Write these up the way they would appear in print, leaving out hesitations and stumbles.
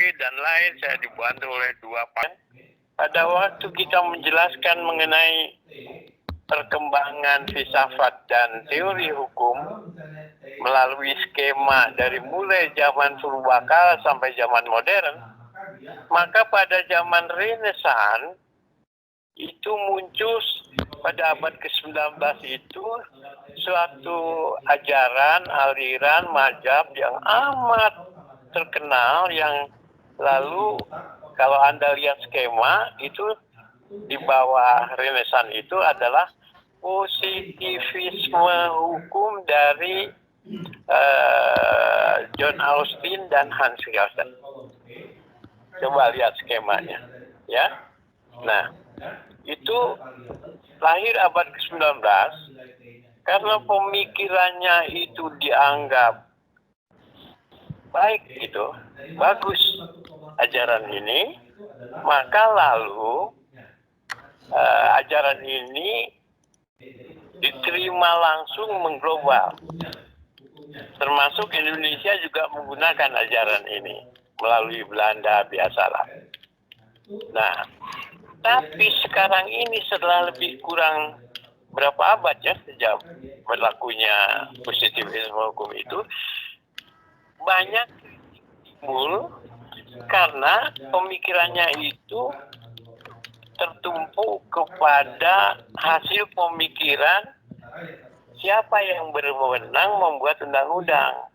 Turki dan lain, saya dibantu oleh dua pan. Pada waktu kita menjelaskan mengenai perkembangan filsafat dan teori hukum melalui skema dari mulai zaman purbakala sampai zaman modern, maka pada zaman Renaissance itu muncul pada abad ke-19 itu suatu ajaran, aliran, mazhab yang amat terkenal yang lalu kalau Anda lihat skema itu di bawah Renaissance itu adalah positivisme hukum dari John Austin dan Hans Kelsen. Coba lihat skemanya, ya. Nah, itu lahir abad ke-19 karena pemikirannya itu dianggap baik gitu, bagus ajaran ini, maka lalu ajaran ini diterima langsung mengglobal. Termasuk Indonesia juga menggunakan ajaran ini melalui Belanda biasalah. Nah, tapi sekarang ini setelah lebih kurang berapa abad ya sejak berlakunya positivisme hukum itu, banyak timbul karena pemikirannya itu tertumpu kepada hasil pemikiran siapa yang berwenang membuat undang-undang.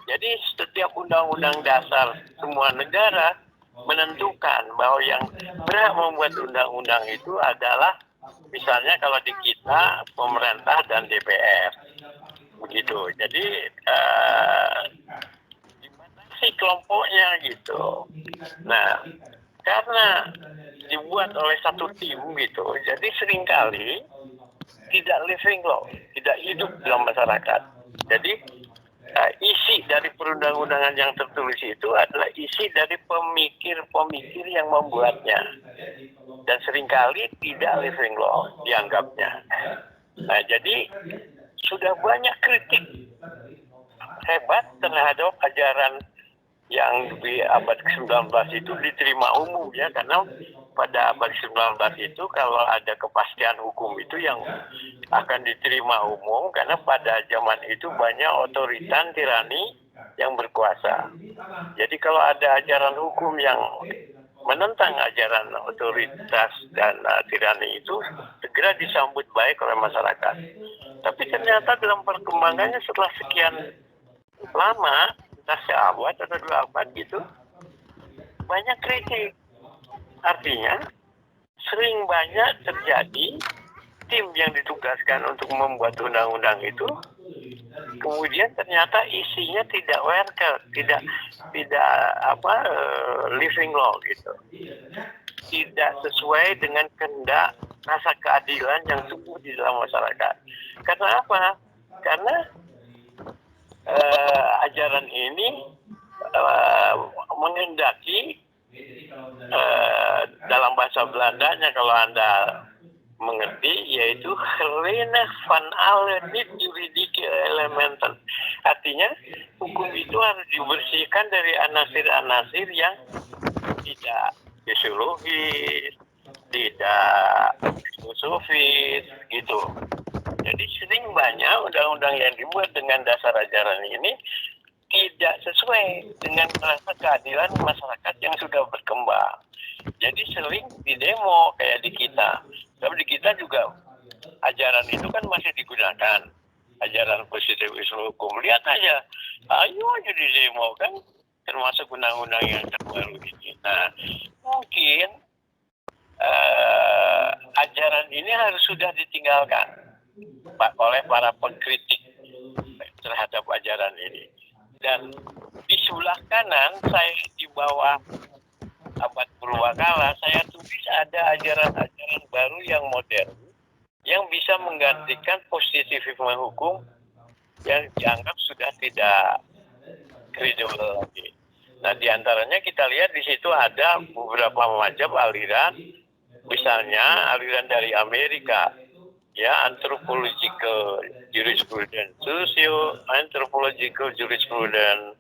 Jadi setiap undang-undang dasar semua negara menentukan bahwa yang berhak membuat undang-undang itu adalah misalnya kalau di kita pemerintah dan DPR. Begitu. Jadi dibatasi kelompoknya gitu. Nah, karena dibuat oleh satu tim gitu, jadi seringkali tidak living law, tidak hidup dalam masyarakat. Jadi isi dari perundang-undangan yang tertulis itu adalah isi dari pemikir-pemikir yang membuatnya, dan seringkali tidak living law dianggapnya. Nah, jadi sudah banyak kritik hebat terhadap ajaran yang di abad ke-19 itu diterima umum ya, karena pada abad ke-19 itu kalau ada kepastian hukum itu yang akan diterima umum, karena pada zaman itu banyak otoritas tirani yang berkuasa. Jadi kalau ada ajaran hukum yang menentang ajaran otoritas dan tirani itu segera disambut baik oleh masyarakat. Tapi ternyata dalam perkembangannya setelah sekian lama, entah seabad atau 2 abad gitu, banyak kritik. Artinya sering banyak terjadi tim yang ditugaskan untuk membuat undang-undang itu, kemudian ternyata isinya tidak living law gitu, tidak sesuai dengan kehendak rasa keadilan yang tumbuh di dalam masyarakat. Karena apa? Karena ajaran ini menghendaki dalam bahasa Belandanya kalau Anda mengerti, yaitu Reine van alle niet-juridische elementen. Artinya hukum itu harus dibersihkan dari anasir-anasir yang tidak fisiologis, tidak filosofis gitu. Jadi sering banyak undang-undang yang dibuat dengan dasar ajaran ini tidak sesuai dengan rasa keadilan masyarakat yang sudah berkembang. Jadi sering didemo kayak di kita. Tapi di kita juga ajaran itu kan masih digunakan. Ajaran positivisme hukum. Lihat aja. Ayo aja didemo kan. Termasuk undang-undang yang terbaru ini. Nah, mungkin ajaran ini harus sudah ditinggalkan oleh para pengkritik terhadap ajaran ini. Dan di sebelah kanan saya di bawah abad purbakala saya tulis ada ajaran-ajaran baru yang modern yang bisa menggantikan positivisme hukum yang dianggap sudah tidak kredibel lagi. Nah, diantaranya kita lihat di situ ada beberapa macam aliran, misalnya aliran dari Amerika, ya, anthropological jurisprudence, socio-anthropological jurisprudence,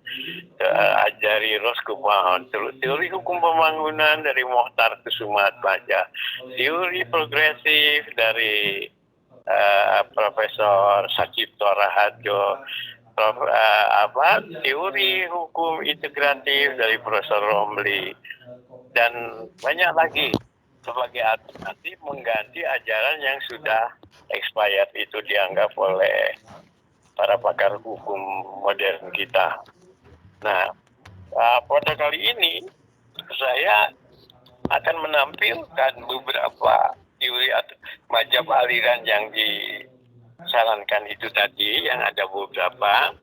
ajari Roskumahan, teori hukum pembangunan dari Mohtar Kusumaatmadja, teori progresif dari Profesor Sacipto Raharjo, teori hukum integratif dari Profesor Romli, dan banyak lagi sebagai alternatif mengganti ajaran yang sudah expired itu dianggap oleh para pakar hukum modern kita. Nah, pada kali ini saya akan menampilkan beberapa teori atau mazhab aliran yang disarankan itu tadi, yang ada beberapa,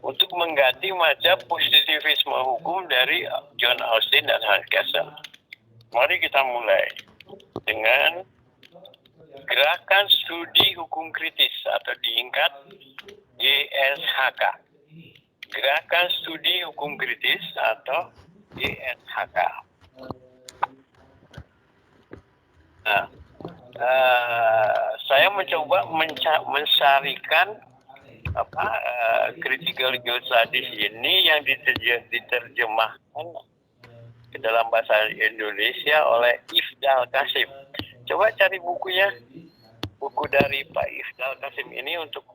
untuk mengganti mazhab positivisme hukum dari John Austin dan Hans Kelsen. Mari kita mulai dengan Gerakan Studi Hukum Kritis atau diingkat GSHK. Gerakan Studi Hukum Kritis atau GSHK. Nah, saya mencoba mensarikan critical legal studies ini yang diterjemahkan ke dalam bahasa Indonesia oleh Ifdal Kasim. Coba cari bukunya, buku dari Pak Ifdal Kasim ini, untuk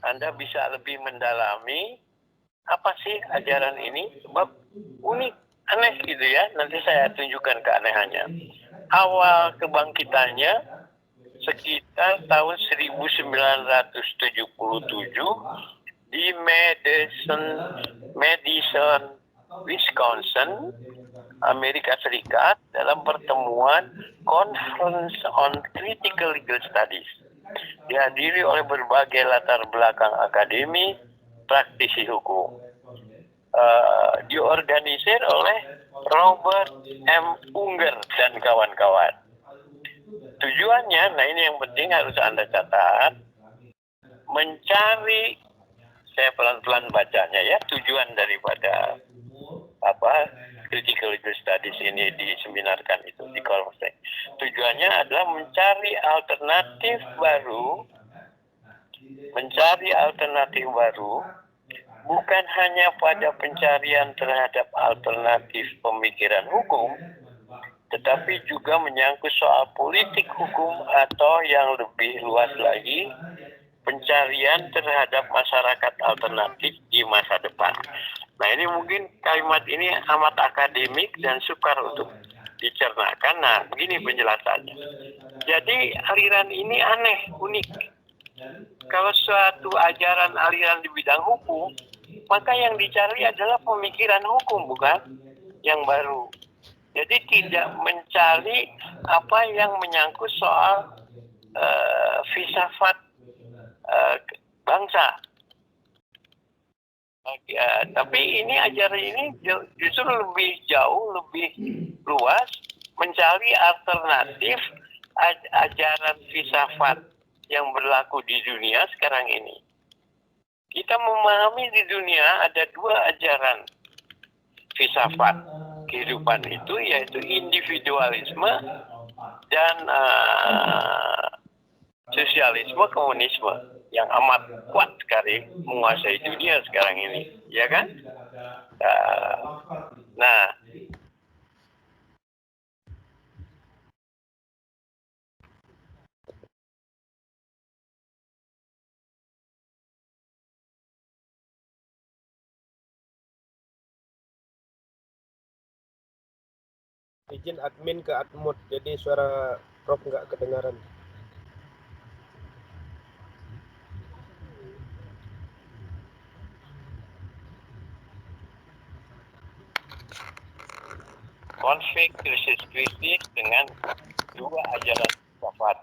Anda bisa lebih mendalami apa sih ajaran ini. Sebab unik, aneh gitu ya. Nanti saya tunjukkan keanehannya. Awal kebangkitannya sekitar tahun 1977 di Madison, Wisconsin, Amerika Serikat, dalam pertemuan Conference on Critical Legal Studies. Dihadiri oleh berbagai latar belakang akademi, praktisi hukum. Diorganisir oleh Robert M. Unger dan kawan-kawan. Tujuannya, nah ini yang penting harus Anda catat, mencari, saya pelan-pelan bacanya ya, tujuan daripada critical legal studies ini diseminarkan itu di Kolmsek. Tujuannya adalah mencari alternatif baru, bukan hanya pada pencarian terhadap alternatif pemikiran hukum, tetapi juga menyangkut soal politik hukum atau yang lebih luas lagi, pencarian terhadap masyarakat alternatif di masa depan. Nah, ini mungkin kalimat ini amat akademik dan sukar untuk dicernakan. Nah, begini penjelasannya. Jadi aliran ini aneh, unik. Kalau suatu ajaran aliran di bidang hukum, maka yang dicari adalah pemikiran hukum, bukan yang baru. Jadi tidak mencari apa yang menyangkut soal filsafat bangsa. Tapi ini ajaran ini justru lebih jauh, lebih luas, mencari alternatif ajaran filsafat yang berlaku di dunia sekarang ini. Kita memahami di dunia ada dua ajaran filsafat kehidupan itu, yaitu individualisme dan sosialisme, komunisme, yang amat kuat sekali menguasai dunia sekarang ini, ya kan? Nah, izin admin ke unmute, jadi suara Prof nggak kedengaran. konflik krisis dengan dua ajaran filsafat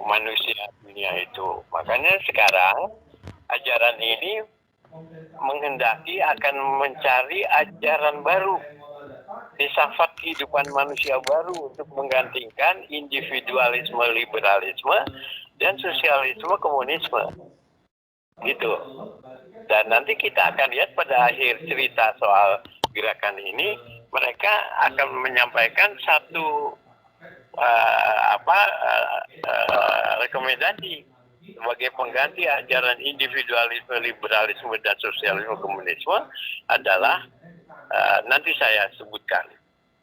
manusia dunia itu. Makanya sekarang ajaran ini menghendaki akan mencari ajaran baru, filsafat kehidupan manusia baru, untuk menggantikan individualisme, liberalisme, dan sosialisme, komunisme. Gitu. Dan nanti kita akan lihat pada akhir cerita soal gerakan ini, mereka akan menyampaikan satu rekomendasi sebagai pengganti ajaran individualisme, liberalisme, dan sosialisme komunisme adalah nanti saya sebutkan.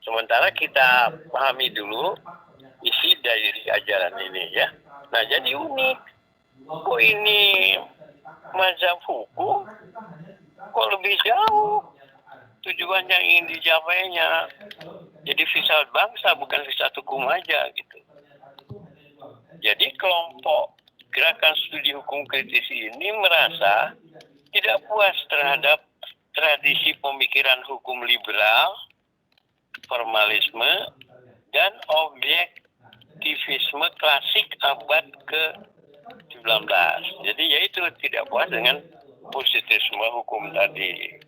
Sementara kita pahami dulu isi dari ajaran ini ya. Nah, jadi unik. Kok ini mazhab hukum kok lebih jauh tujuan yang ingin dijapainya. Jadi filsafat bangsa bukan filsafat hukum aja gitu. Jadi kelompok gerakan studi hukum kritis ini merasa tidak puas terhadap tradisi pemikiran hukum liberal, formalisme, dan objektivisme klasik abad ke-19. Jadi yaitu tidak puas dengan positivisme hukum tadi.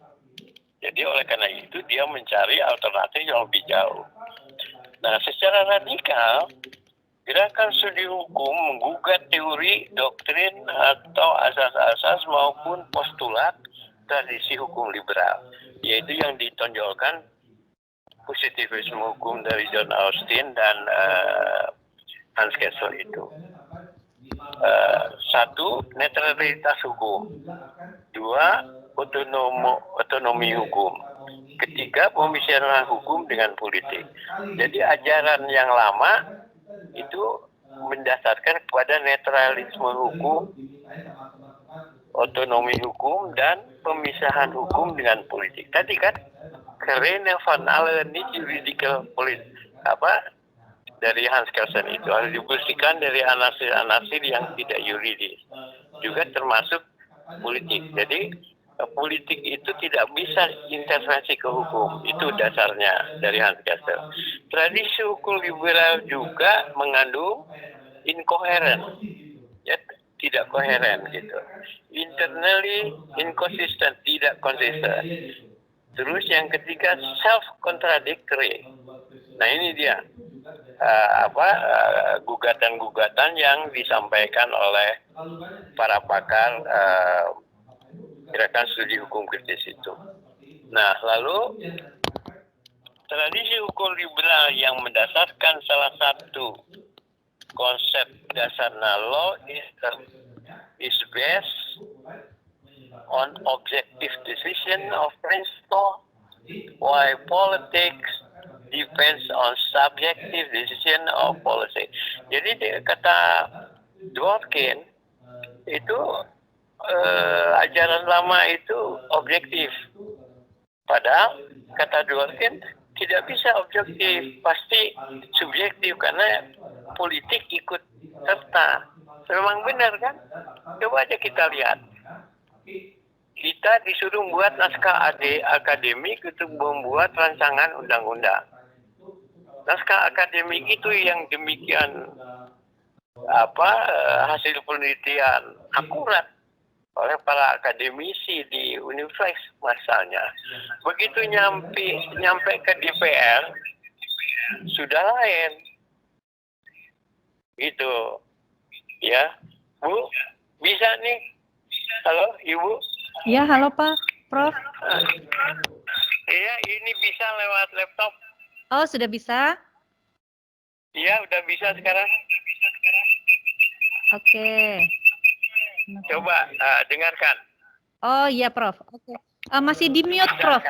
Jadi oleh karena itu dia mencari alternatif yang lebih jauh. Nah, secara radikal, gerakan studi hukum menggugat teori, doktrin, atau asas-asas maupun postulat tradisi hukum liberal, yaitu yang ditonjolkan positivisme hukum dari John Austin dan Hans Kessel itu. Satu, netralitas hukum. Dua, otonomi hukum. Ketiga, pemisahan hukum dengan politik. Jadi ajaran yang lama itu mendasarkan kepada netralisme hukum, otonomi hukum, dan pemisahan hukum dengan politik. Tadi kan Karena van Allen ini juridical dari Hans Kelsen itu harus dibuktikan dari anasir-anasir yang tidak yuridis, juga termasuk politik. Jadi politik itu tidak bisa intervensi ke hukum, itu dasarnya dari Hans Kelsen. Tradisi hukum liberal juga mengandung incoherent, ya, tidak koheren gitu. Internally inconsistent, tidak konsisten. Terus yang ketiga self-contradictory. Nah ini dia gugatan-gugatan yang disampaikan oleh para pakar gerakan studi hukum kritis itu. Nah lalu tradisi hukum liberal yang mendasarkan salah satu konsep dasarnya law is based on objective decision of principle, while politics depends on subjective decision of policy. Jadi kata Dworkin itu ajaran lama itu objektif, padahal kata Dworkin tidak bisa objektif, pasti subjektif karena politik ikut serta. Memang benar kan? Coba aja kita lihat. Kita disuruh membuat naskah akademik untuk membuat rancangan undang-undang. Naskah akademik itu yang demikian hasil penelitian akurat oleh para akademisi di universitas misalnya. Begitu nyampe ke DPR sudah lain. Gitu. Ya, Bu, bisa nih. Halo, Ibu. Ya, halo Pak, Prof. Iya, ini bisa lewat laptop. Oh, sudah bisa? Iya, udah bisa sekarang. Oke. Coba dengarkan. Oh iya, Prof. Oke. Masih di mute, Prof.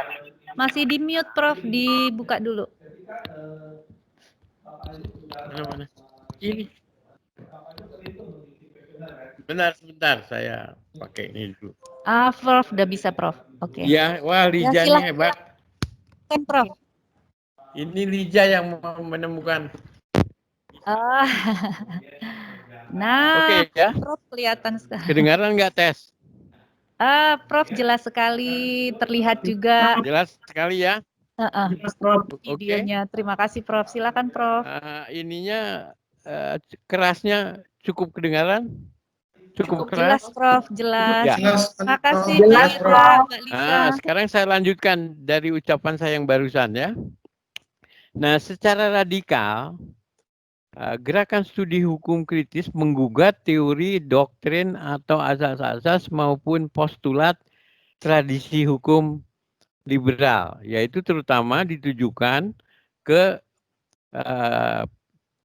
Masih di mute, Prof. Dibuka dulu. Mana? Ini. Benar, sebentar saya pakai ini dulu. Prof, udah bisa, Prof. Oke. Ya, wah Lija Ya, ini hebat. silakan, Prof. Ini Lija yang mau menemukan. Nah, Oke, ya. Prof kelihatan sekali. Kedengaran nggak tes? Prof jelas sekali, terlihat juga. Jelas sekali ya. Videonya. Terima kasih, Prof. Silakan, Prof. Ininya kerasnya cukup kedengaran? Cukup keras? Jelas, Prof. Jelas. Ya. Terima kasih, Jelas, Mbak Lisa. Sekarang saya lanjutkan dari ucapan saya yang barusan ya. Nah, secara radikal, gerakan studi hukum kritis menggugat teori, doktrin, atau asas-asas maupun postulat tradisi hukum liberal, yaitu terutama ditujukan ke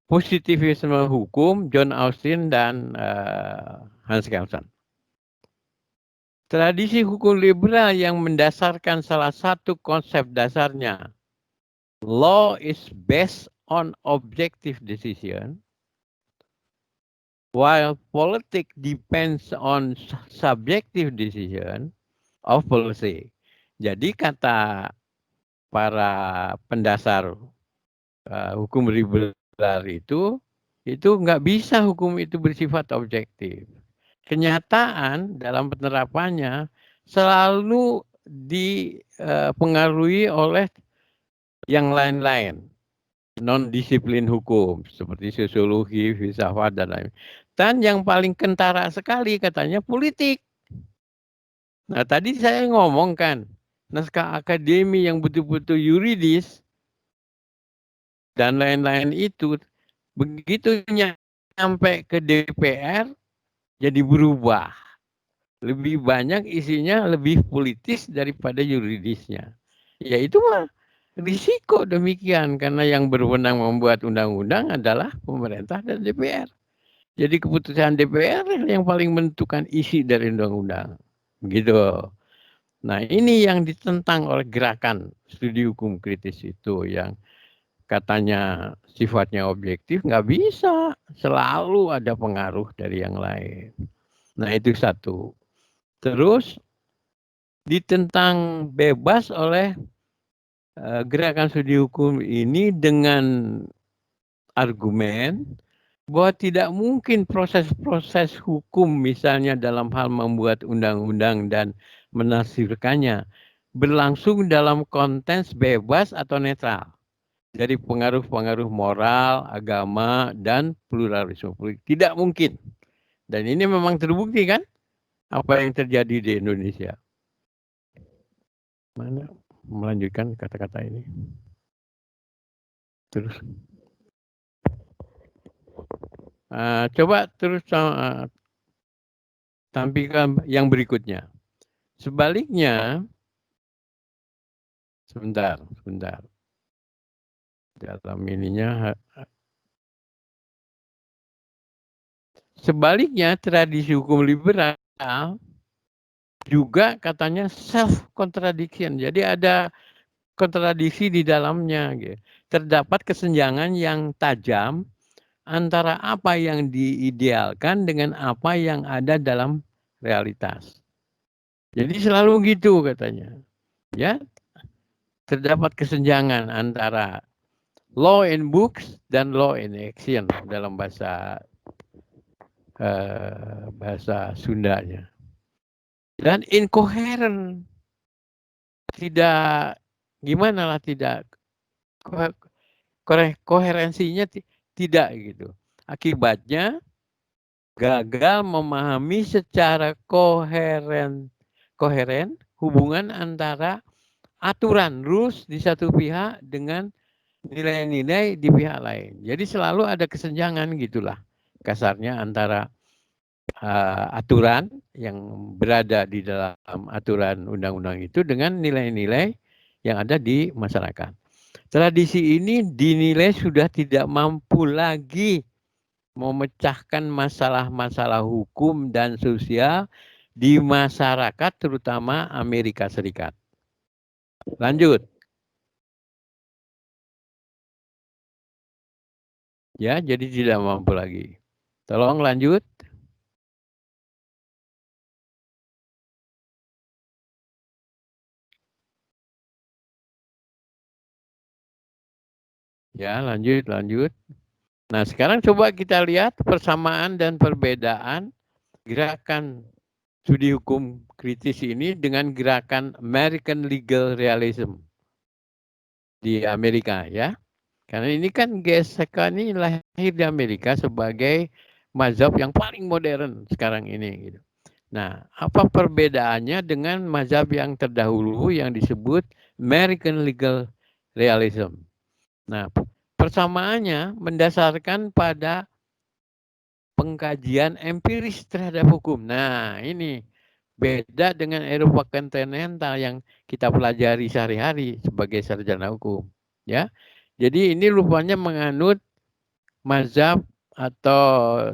positivisme hukum, John Austin dan Hans Kelsen. Tradisi hukum liberal yang mendasarkan salah satu konsep dasarnya, law is based on objective decision, while politics depends on subjective decision of policy. Jadi kata para pendasar hukum liberal itu nggak bisa hukum itu bersifat objektif. Kenyataan dalam penerapannya selalu dipengaruhi oleh yang lain-lain, non-disiplin hukum seperti sosiologi, filsafat dan lain. Dan yang paling kentara sekali katanya politik. Nah tadi saya ngomong kan, naskah akademi yang betul-betul yuridis dan lain-lain itu begitu nyampe ke DPR jadi berubah. Lebih banyak isinya lebih politis daripada yuridisnya. Ya itu mah risiko demikian karena yang berwenang membuat undang-undang adalah pemerintah dan DPR. Jadi keputusan DPR yang paling menentukan isi dari undang-undang. Begitu. Nah ini yang ditentang oleh gerakan studi hukum kritis itu yang katanya sifatnya objektif, nggak bisa. Selalu ada pengaruh dari yang lain. Nah itu satu. Terus ditentang bebas oleh gerakan studi hukum ini dengan argumen bahwa tidak mungkin proses-proses hukum misalnya dalam hal membuat undang-undang dan menafsirkannya berlangsung dalam konteks bebas atau netral dari pengaruh-pengaruh moral, agama, dan pluralisme politik. Tidak mungkin. Dan ini memang terbukti kan apa yang terjadi di Indonesia. Mana melanjutkan kata-kata ini. Terus. Coba terus tampilkan yang berikutnya. Sebaliknya, sebentar. Dalam ininya. Sebaliknya, tradisi hukum liberal juga katanya self-contradiction. Jadi ada kontradiksi di dalamnya. Gitu. Terdapat kesenjangan yang tajam antara apa yang diidealkan dengan apa yang ada dalam realitas. Jadi selalu gitu katanya. Ya, terdapat kesenjangan antara law in books dan law in action dalam bahasa Sundanya. Dan incoherent, tidak koherensinya tidak gitu. Akibatnya gagal memahami secara koheren hubungan antara aturan rules di satu pihak dengan nilai-nilai di pihak lain. Jadi selalu ada kesenjangan gitulah kasarnya antara aturan yang berada di dalam aturan undang-undang itu dengan nilai-nilai yang ada di masyarakat. Tradisi ini dinilai sudah tidak mampu lagi memecahkan masalah-masalah hukum dan sosial di masyarakat terutama Amerika Serikat. Lanjut. Ya, jadi tidak mampu lagi. Tolong lanjut. Ya, lanjut. Nah, sekarang coba kita lihat persamaan dan perbedaan gerakan studi hukum kritis ini dengan gerakan American Legal Realism di Amerika ya. Karena ini kan GSK ini lahir di Amerika sebagai mazhab yang paling modern sekarang ini gitu. Nah, apa perbedaannya dengan mazhab yang terdahulu yang disebut American Legal Realism? Nah, persamaannya mendasarkan pada pengkajian empiris terhadap hukum. Nah, ini beda dengan Eropa kontinental yang kita pelajari sehari-hari sebagai sarjana hukum, ya. Jadi ini rupanya menganut mazhab atau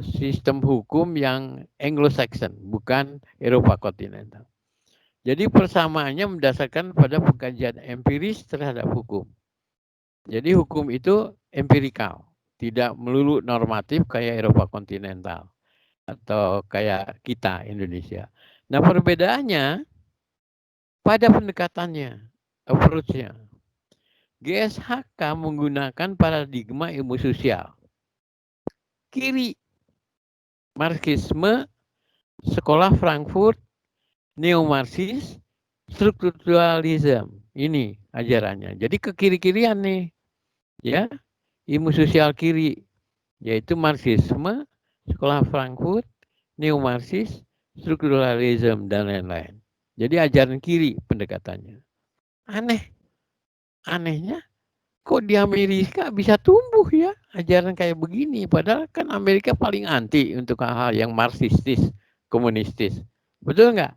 sistem hukum yang Anglo-Saxon, bukan Eropa kontinental. Jadi persamaannya mendasarkan pada pengkajian empiris terhadap hukum. Jadi hukum itu empirikal, tidak melulu normatif kayak Eropa kontinental atau kayak kita Indonesia. Nah perbedaannya pada pendekatannya, approach-nya. GSHK menggunakan paradigma ilmu sosial. Kiri, Marxisme, sekolah Frankfurt, neo-Marxis, strukturalisme. Ini ajarannya. Jadi ke kiri-kirian nih. Ya, ilmu sosial kiri, yaitu Marxisme, sekolah Frankfurt, neo-Marxis, strukturalisme, dan lain-lain. Jadi ajaran kiri pendekatannya. Anehnya, kok di Amerika bisa tumbuh ya ajaran kayak begini. Padahal kan Amerika paling anti untuk hal-hal yang marxistis, komunistis. Betul nggak?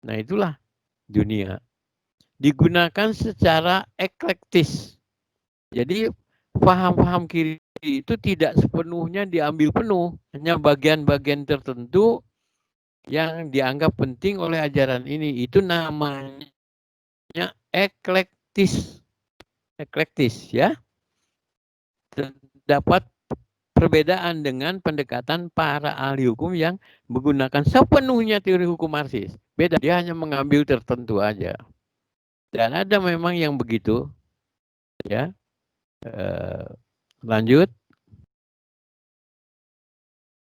Nah itulah dunia. Digunakan secara eklektis. Jadi paham-paham kiri itu tidak sepenuhnya diambil penuh. Hanya bagian-bagian tertentu yang dianggap penting oleh ajaran ini. Itu namanya eklektis. Eklektis ya. Terdapat perbedaan dengan pendekatan para ahli hukum yang menggunakan sepenuhnya teori hukum Marxis. Beda, dia hanya mengambil tertentu aja. Dan ada memang yang begitu. Ya. Lanjut.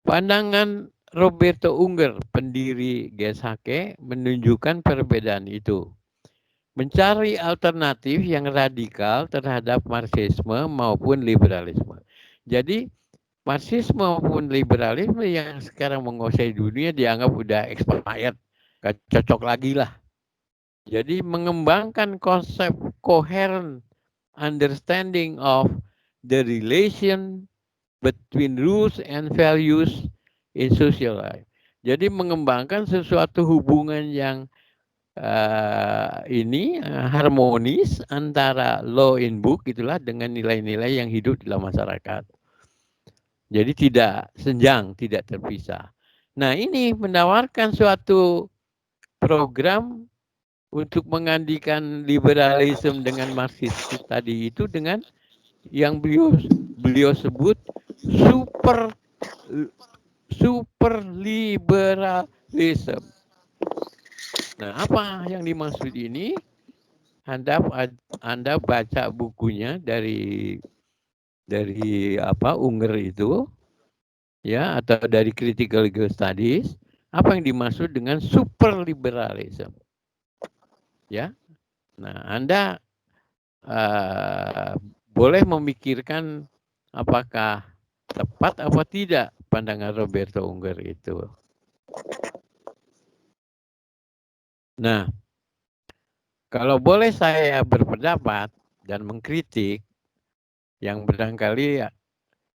Pandangan Roberto Unger, pendiri GSHK, menunjukkan perbedaan itu. Mencari alternatif yang radikal terhadap Marxisme maupun liberalisme. Jadi Marxisme maupun liberalisme yang sekarang menguasai dunia dianggap udah expired, gak cocok lagi lah. Jadi mengembangkan konsep coherent understanding of the relation between rules and values in social life. Jadi mengembangkan sesuatu hubungan yang harmonis antara law in book itulah dengan nilai-nilai yang hidup dalam masyarakat. Jadi tidak senjang, tidak terpisah. Nah ini menawarkan suatu program untuk menggantikan liberalisme dengan Marxisme tadi itu dengan yang beliau sebut super liberalisme. Nah, apa yang dimaksud ini? Anda baca bukunya dari Unger itu, ya, atau dari Critical Legal Studies. Apa yang dimaksud dengan super liberalisme? Ya, nah Anda boleh memikirkan apakah tepat atau tidak pandangan Roberto Unger itu. Nah, kalau boleh saya berpendapat dan mengkritik, yang barangkali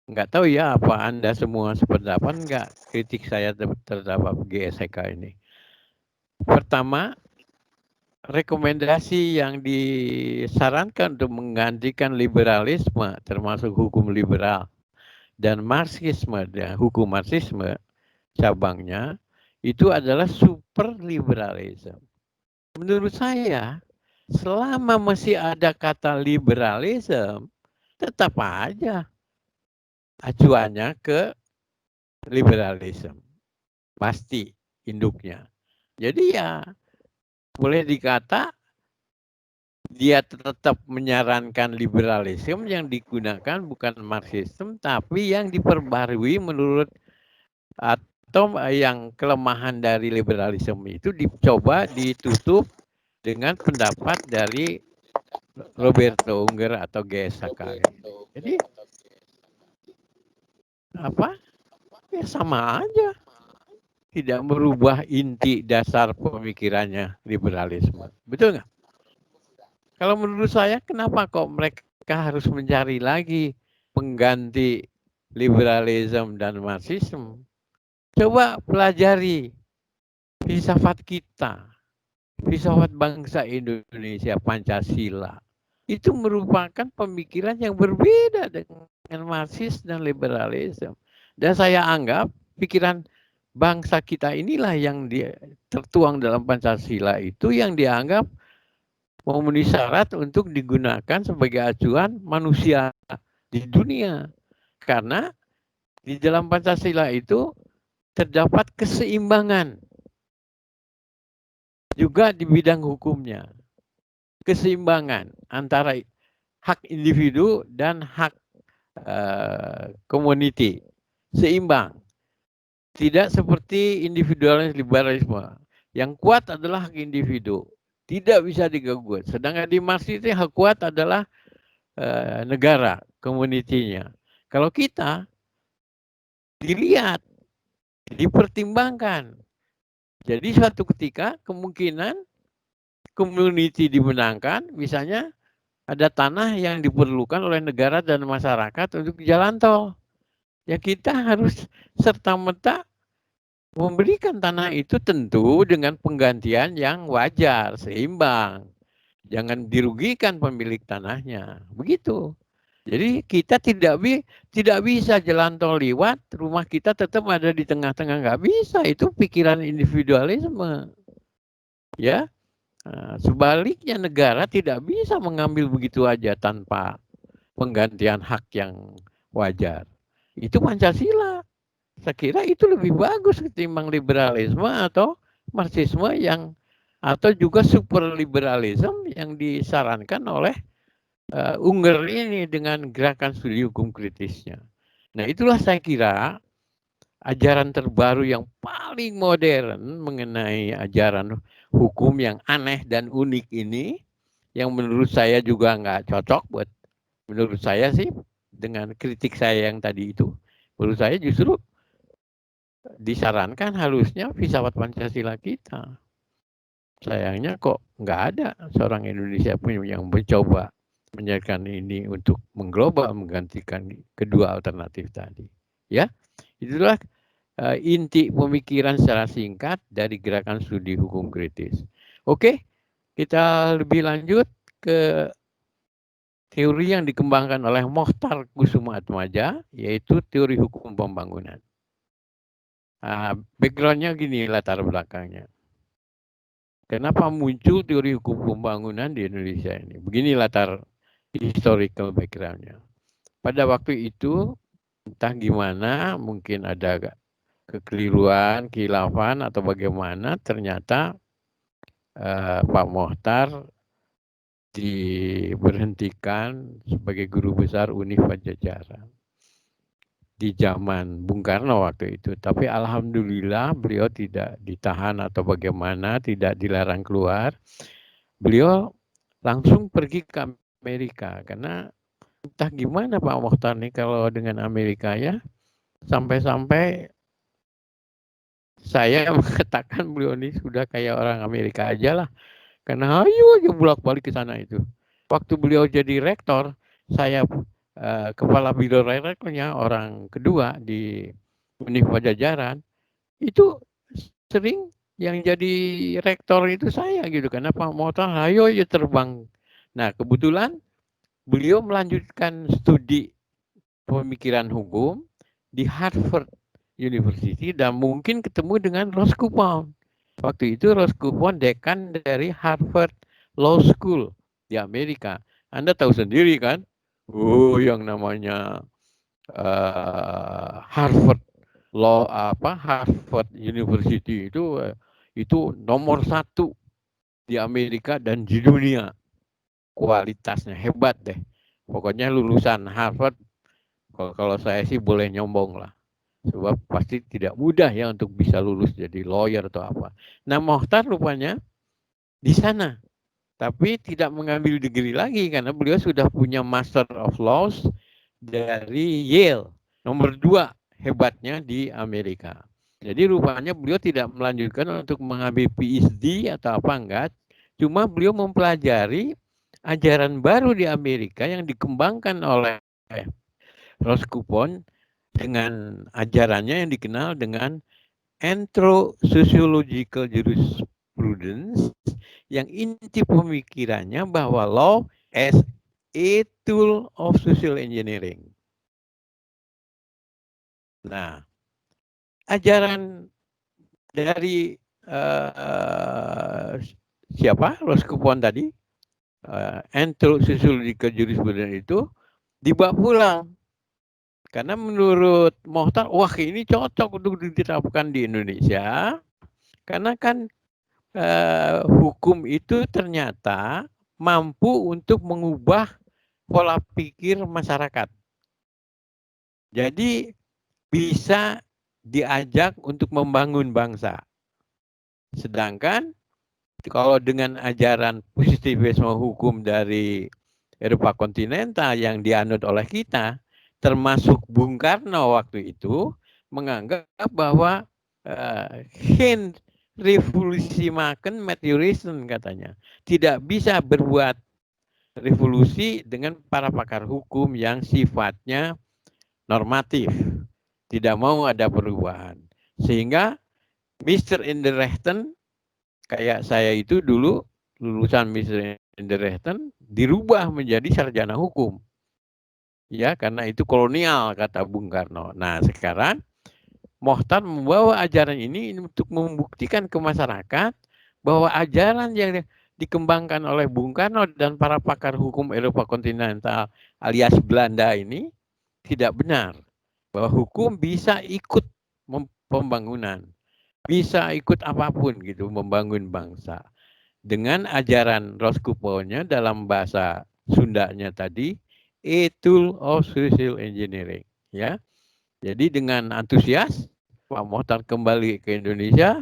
nggak tahu ya apa Anda semua sependapat nggak kritik saya terhadap GSHK ini. Pertama, rekomendasi yang disarankan untuk menggantikan liberalisme termasuk hukum liberal dan Marxisme dan hukum Marxisme cabangnya itu adalah super liberalisme. Menurut saya, selama masih ada kata liberalisme, tetap aja acuannya ke liberalisme. Pasti induknya. Jadi ya boleh dikata dia tetap menyarankan liberalisme yang digunakan bukan Marxisme, tapi yang diperbarui menurut atau yang kelemahan dari liberalisme itu dicoba ditutup dengan pendapat dari Roberto Unger atau GSHK. Jadi apa? Ya sama aja. Tidak merubah inti dasar pemikirannya liberalisme. Betul nggak? Kalau menurut saya, kenapa kok mereka harus mencari lagi pengganti liberalisme dan Marxisme? Coba pelajari filsafat kita, filsafat bangsa Indonesia, Pancasila. Itu merupakan pemikiran yang berbeda dengan dengan Marxis dan liberalisme. Dan saya anggap pikiran bangsa kita inilah yang tertuang dalam Pancasila itu yang dianggap memenuhi syarat untuk digunakan sebagai acuan manusia di dunia. Karena di dalam Pancasila itu terdapat keseimbangan juga di bidang hukumnya. Keseimbangan antara hak individu dan hak community. Seimbang. Tidak seperti individualisme liberalisme. Yang kuat adalah hak individu. Tidak bisa diganggu. Sedangkan di Marxis itu hak kuat adalah negara, komunitinya. Kalau kita dilihat, dipertimbangkan. Jadi suatu ketika kemungkinan community dimenangkan, misalnya ada tanah yang diperlukan oleh negara dan masyarakat untuk jalan tol. Ya kita harus serta-merta memberikan tanah itu tentu dengan penggantian yang wajar, seimbang. Jangan dirugikan pemilik tanahnya. Begitu. Jadi kita tidak bisa jalan tol lewat, rumah kita tetap ada di tengah-tengah, nggak bisa. Itu pikiran individualisme. Ya, sebaliknya negara tidak bisa mengambil begitu aja tanpa penggantian hak yang wajar. Itu Pancasila. Saya kira itu lebih bagus ketimbang liberalisme atau Marxisme yang atau juga superliberalisme yang disarankan oleh Unger ini dengan gerakan studi hukum kritisnya. Nah itulah saya kira ajaran terbaru yang paling modern mengenai ajaran hukum yang aneh dan unik ini, yang menurut saya juga nggak cocok buat, menurut saya sih dengan kritik saya yang tadi itu, menurut saya justru disarankan harusnya filsafat Pancasila kita. Sayangnya kok nggak ada seorang Indonesia pun yang mencoba menjadikan ini untuk mengglobal, menggantikan kedua alternatif tadi. Ya, itulah inti pemikiran secara singkat dari gerakan studi hukum kritis. Oke, kita lebih lanjut ke teori yang dikembangkan oleh Mokhtar Kusumaatmadja, yaitu teori hukum pembangunan. Backgroundnya gini, latar belakangnya. Kenapa muncul teori hukum pembangunan di Indonesia ini? Begini latar historical backgroundnya. Pada waktu itu, entah gimana, mungkin ada kekeliruan, khilafan atau bagaimana, ternyata Pak Mokhtar diberhentikan sebagai guru besar Univ Pajajaran di zaman Bung Karno waktu itu. Tapi alhamdulillah beliau tidak ditahan atau bagaimana, tidak dilarang keluar. Beliau langsung pergi ke Amerika karena entah gimana Pak Mokhtar nih kalau dengan Amerika ya, sampai-sampai saya mengatakan beliau ini sudah kayak orang Amerika aja lah, karena ayo aja bolak-balik ke sana itu. Waktu beliau jadi rektor, saya kepala biro rektornya orang kedua di Univ Pajajaran, itu sering yang jadi rektor itu saya gitu, karena Pak Mokhtar ayo aja terbang. Nah kebetulan beliau melanjutkan studi pemikiran hukum di Harvard University dan mungkin ketemu dengan Roscoe. Waktu itu Roscoe dekan dari Harvard Law School di Amerika. Anda tahu sendiri kan? Oh, yang namanya Harvard Harvard University itu nomor 1 di Amerika dan di dunia. Kualitasnya hebat deh. Pokoknya lulusan Harvard, kalau saya sih boleh nyombong lah. Sebab pasti tidak mudah ya untuk bisa lulus jadi lawyer atau apa. Nah Mokhtar rupanya di sana. Tapi tidak mengambil degree lagi karena beliau sudah punya Master of Laws dari Yale. Nomor 2 hebatnya di Amerika. Jadi rupanya beliau tidak melanjutkan untuk mengambil PhD atau apa enggak. Cuma beliau mempelajari ajaran baru di Amerika yang dikembangkan oleh Roscoe dengan ajarannya yang dikenal dengan Anthro-Sociological Jurisprudence, yang inti pemikirannya bahwa law as a tool of social engineering. Nah, ajaran dari siapa? Roskupon tadi, Entel Sosiologi Jurisprudensi itu dibawa pulang. Karena menurut Mohtar, wah ini cocok untuk diterapkan di Indonesia. Karena kan hukum itu ternyata mampu untuk mengubah pola pikir masyarakat. Jadi bisa diajak untuk membangun bangsa. Sedangkan kalau dengan ajaran positivisme hukum dari Eropa kontinental yang dianut oleh kita, termasuk Bung Karno waktu itu, menganggap bahwa hin revolusi maken maturation katanya. Tidak bisa berbuat revolusi dengan para pakar hukum yang sifatnya normatif. Tidak mau ada perubahan. Sehingga Mr. Inderrechten, kayak saya itu dulu lulusan Mr. Inderrechten, dirubah menjadi sarjana hukum. Ya, karena itu kolonial, kata Bung Karno. Nah, sekarang Mohtar membawa ajaran ini untuk membuktikan ke masyarakat bahwa ajaran yang dikembangkan oleh Bung Karno dan para pakar hukum Eropa kontinental alias Belanda ini tidak benar. Bahwa hukum bisa ikut pembangunan, bisa ikut apapun gitu membangun bangsa. Dengan ajaran Roskuponnya dalam bahasa Sundanya tadi, a tool of social engineering, ya. Jadi dengan antusias Pak Mohtar kembali ke Indonesia,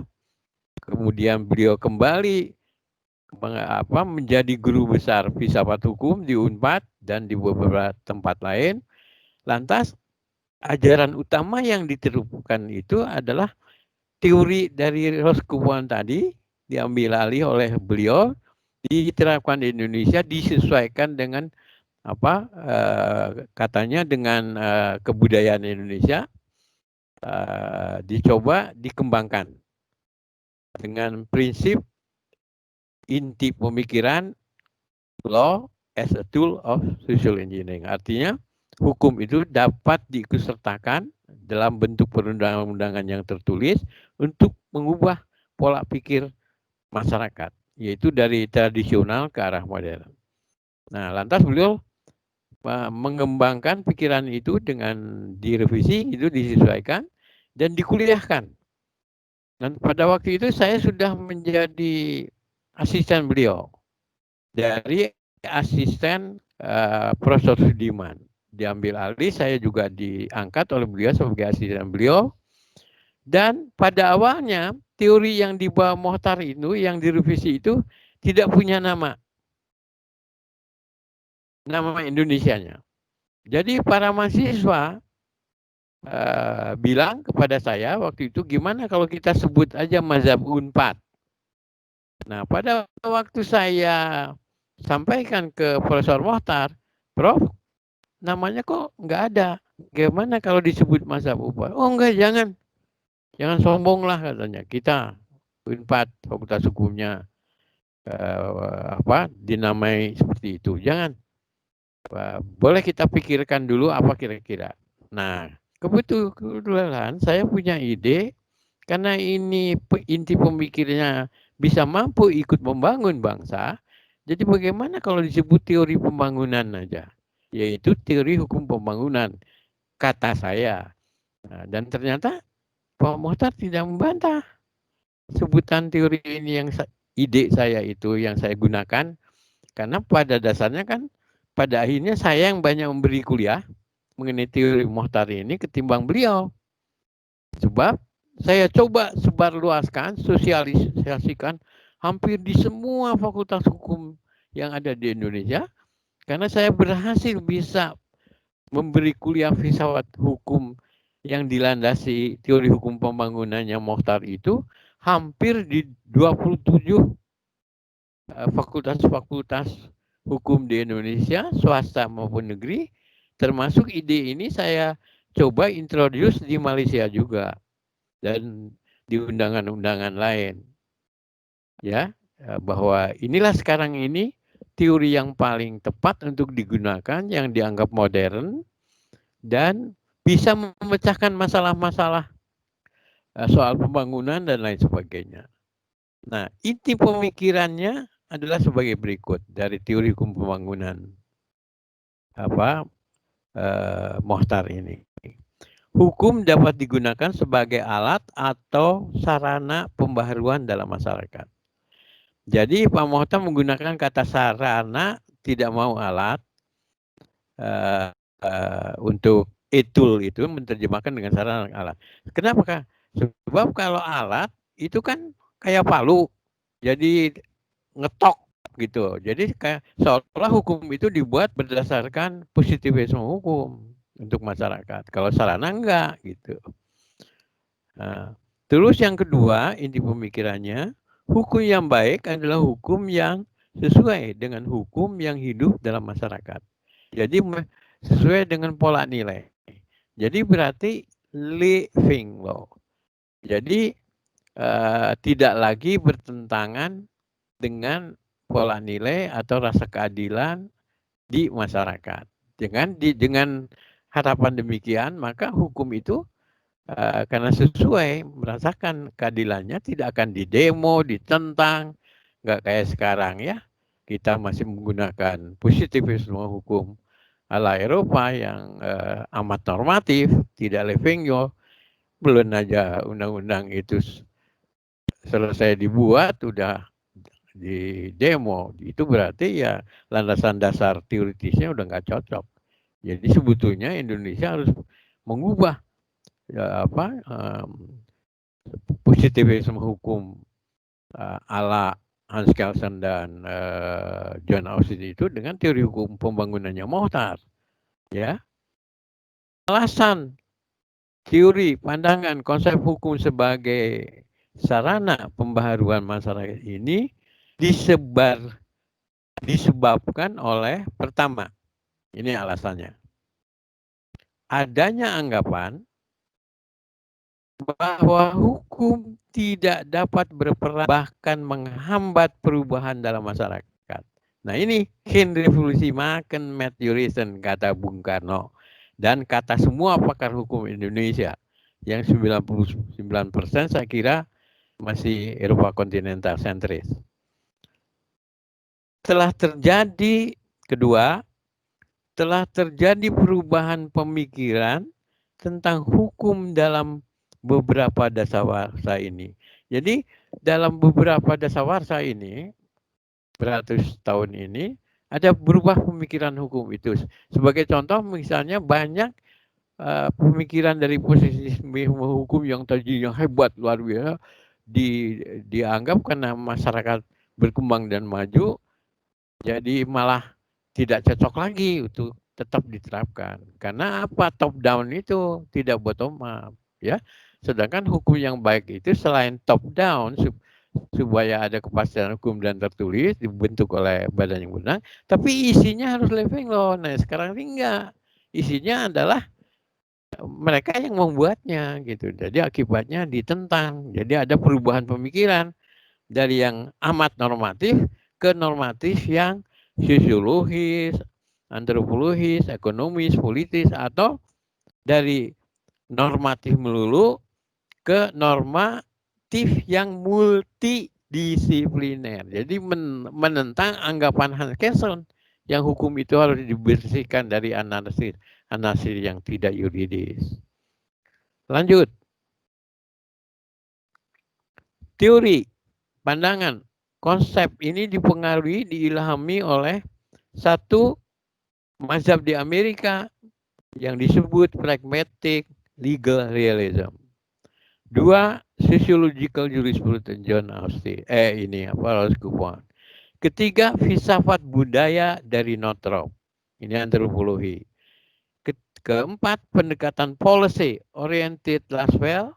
kemudian beliau kembali menjadi guru besar filsafat hukum di Unpad dan di beberapa tempat lain. Lantas ajaran utama yang diterapkan itu adalah teori dari Roskuponnya tadi, diambil alih oleh beliau, diterapkan di Indonesia, disesuaikan dengan katanya dengan kebudayaan Indonesia, dicoba dikembangkan dengan prinsip inti pemikiran law as a tool of social engineering. Artinya hukum itu dapat diikutsertakan dalam bentuk perundang-undangan yang tertulis untuk mengubah pola pikir masyarakat, yaitu dari tradisional ke arah modern. Nah, lantas beliau mengembangkan pikiran itu dengan direvisi, itu disesuaikan dan dikuliahkan. Dan pada waktu itu saya sudah menjadi asisten beliau. Dari asisten Profesor Sudiman. Diambil alih, saya juga diangkat oleh beliau sebagai asisten beliau. Dan pada awalnya, teori yang dibawa Mohtar itu, yang direvisi itu, tidak punya nama. Nama Indonesianya. Jadi para mahasiswa bilang kepada saya waktu itu, gimana kalau kita sebut aja mazhab Unpad. Nah, pada waktu saya sampaikan ke Profesor Mohtar, Prof, namanya kok nggak ada. Gimana kalau disebut mazhab Unpad? Oh enggak, jangan sombong lah katanya. Kita Unpad, Fakultas Hukumnya dinamai seperti itu. Jangan. Boleh kita pikirkan dulu apa kira-kira. Nah, kebetulan saya punya ide karena ini inti pemikirnya bisa mampu ikut membangun bangsa. Jadi bagaimana kalau disebut teori pembangunan aja? Yaitu teori hukum pembangunan, kata saya. Nah, dan ternyata Pak Mohtar tidak membantah sebutan teori ini, yang ide saya itu yang saya gunakan. Karena pada dasarnya kan, pada akhirnya saya yang banyak memberi kuliah mengenai teori Mohtar ini ketimbang beliau. Sebab saya coba sebarluaskan, sosialisasikan hampir di semua fakultas hukum yang ada di Indonesia. Karena saya berhasil bisa memberi kuliah filsafat hukum yang dilandasi teori hukum pembangunannya Mohtar itu hampir di 27 fakultas-fakultas hukum di Indonesia, swasta maupun negeri. Termasuk ide ini saya coba introduce di Malaysia juga dan di undangan-undangan lain. Ya, bahwa inilah sekarang ini teori yang paling tepat untuk digunakan, yang dianggap modern dan bisa memecahkan masalah-masalah soal pembangunan dan lain sebagainya. Nah, inti pemikirannya adalah sebagai berikut dari teori hukum pembangunan Mohtar ini. Hukum dapat digunakan sebagai alat atau sarana pembaharuan dalam masyarakat. Jadi Pak Mohtar menggunakan kata sarana, tidak mau alat, untuk etul itu menerjemahkan dengan sarana alat. Kenapa? Sebab kalau alat itu kan kayak palu, jadi ngetok gitu. Jadi kayak seolah hukum itu dibuat berdasarkan positivisme hukum untuk masyarakat. Kalau sarana enggak gitu. Nah, terus yang kedua, inti pemikirannya, hukum yang baik adalah hukum yang sesuai dengan hukum yang hidup dalam masyarakat. Jadi sesuai dengan pola nilai. Jadi berarti living law. Jadi tidak lagi bertentangan dengan pola nilai atau rasa keadilan di masyarakat. Dengan harapan demikian, maka hukum itu karena sesuai merasakan keadilannya tidak akan didemo, ditentang, nggak kayak sekarang ya. Kita masih menggunakan positivisme hukum ala Eropa yang amat normatif, tidak living law. Belum aja undang-undang itu selesai dibuat, udah di demo. Itu berarti ya landasan dasar teoritisnya udah nggak cocok. Jadi sebetulnya Indonesia harus mengubah positivisme hukum ala Hans Kelsen dan John Austin itu dengan teori hukum pembangunannya Mohtar. Ya. Alasan teori, pandangan, konsep hukum sebagai sarana pembaharuan masyarakat ini disebabkan oleh pertama, ini alasannya, adanya anggapan bahwa hukum tidak dapat berperan bahkan menghambat perubahan dalam masyarakat. Nah ini revolusi makan maturation kata Bung Karno dan kata semua pakar hukum Indonesia yang 99% saya kira masih Eropa kontinental sentris. Telah terjadi perubahan pemikiran tentang hukum dalam beberapa dasawarsa ini. Jadi dalam beberapa dasawarsa ini, beratus tahun ini, ada berubah pemikiran hukum itu. Sebagai contoh misalnya banyak pemikiran dari posisi hukum yang tadinya hebat luar biasa dianggap karena masyarakat berkembang dan maju jadi malah tidak cocok lagi untuk tetap diterapkan. Karena apa? Top down itu tidak bottom up, ya. Sedangkan hukum yang baik itu selain top down supaya ada kepastian hukum dan tertulis dibentuk oleh badan yang benar, tapi isinya harus living law. Nah, sekarang ini enggak. Isinya adalah mereka yang membuatnya gitu. Jadi akibatnya ditentang. Jadi ada perubahan pemikiran dari yang amat normatif ke normatif yang sosiologis, antropologis, ekonomis, politis, atau dari normatif melulu ke normatif yang multidisipliner. Jadi menentang anggapan Hans Kelsen yang hukum itu harus dibersihkan dari analisis yang tidak yuridis. Lanjut. Teori, pandangan, konsep ini dipengaruhi, diilhami oleh satu mazhab di Amerika yang disebut pragmatic legal realism. Dua, sociological jurisprudence John Austin. Rawls Coupon. Ketiga, filsafat budaya dari Northrop. Ini antropologi. Keempat, pendekatan policy oriented Laswell